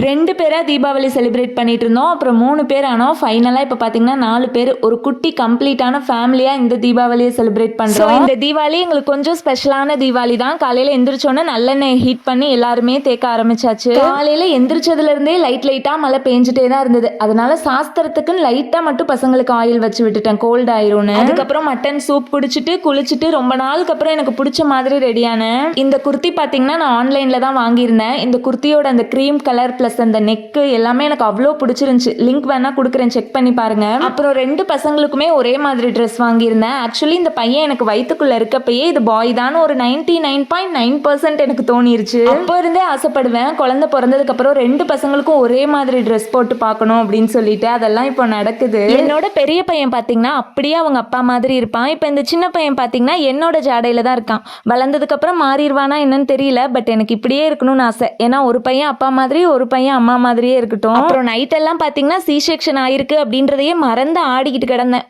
2 பேரா தீபாவளி செலிப்ரேட் பண்ணிட்டு இருந்தோம். அப்புறம் 3 பேர் ஆனோம். ஃபைனலா இப்போ பார்த்தீங்கன்னா 4 பேர் ஒரு குட்டி கம்ப்ளீட்டான ஃபேமிலியா இந்த தீபாவளியை செலிப்ரேட் பண்றோம். இந்த தீபாவளி எங்களுக்கு கொஞ்சம் ஸ்பெஷலான தீபாவளி தான். காலையில எந்திரிச்சோன்னே நல்லெண்ணெய் ஹீட் பண்ணி எல்லாருமே தேக்க ஆரம்பிச்சாச்சு. காலையில எந்திரிச்சதுல இருந்தே லைட்டா மழை பெஞ்சிட்டே தான் இருந்தது. அதனால சாஸ்திரத்துக்குன்னு லைட்டா மட்டும் பசங்களுக்கு ஆயில் வச்சு விட்டுட்டேன், கோல்ட் ஆயிரும்னு. அதுக்கப்புறம் மட்டன் சூப் குடிச்சிட்டு குளிச்சுட்டு ரொம்ப நாளுக்கு அப்புறம் எனக்கு பிடிச்ச மாதிரி ரெடியான இந்த குர்த்தி பார்த்தீங்கன்னா நான் ஆன்லைன்ல தான் வாங்கியிருந்தேன். இந்த குர்த்தியோட அந்த க்ரீம் கலர் பிளஸ் அந்த நெக்கு எல்லாமே எனக்கு அவ்வளோ பிடிச்சிருந்துச்சு. லிங்க் வேணா கொடுக்குறேன், செக் பண்ணி பாருங்க. அப்புறம் 2 பசங்களுக்குமே ஒரே மாதிரி ட்ரெஸ் வாங்கியிருந்தேன். ஆக்சுவலி இந்த பையன் எனக்கு வயிற்றுக்குள்ள இருக்கப்பயே இது பாய் தான் ஒரு 99.9% எனக்கு தோணிருச்சு. அப்போ இருந்தே ஆசைப்படுவேன் குழந்தை பிறந்ததுக்கு அப்புறம் 2 பசங்களுக்கும் ஒரே மாதிரி ட்ரெஸ் போட்டு பார்க்கணும் அப்படின்னு சொல்லிட்டு அதெல்லாம் இப்போ நடக்குது. என்னோட பெரிய பையன் பார்த்தீங்கன்னா அப்படியே அவங்க அப்பா மாதிரி இருப்பான். இப்போ இந்த சின்ன பையன் பார்த்தீங்கன்னா என்னோட ஜாடையில தான் இருக்கான். வளர்ந்ததுக்கு அப்புறம் மாறிடுவானா என்னன்னு தெரியல. பட் எனக்கு இப்படியே இருக்கணும்னு ஆசை. ஏன்னா ஒரு பையன் அப்பா மாதிரி ஒரு பையன் அம்மா மாதிரியே இருக்கட்டும். அப்புறம் நைட் எல்லாம் பார்த்தீங்கன்னா சி செக்ஷன் ஆயிருக்கு அப்படின்றதையே மறந்து ஆடிக்கிட்டு கிடந்தேன்.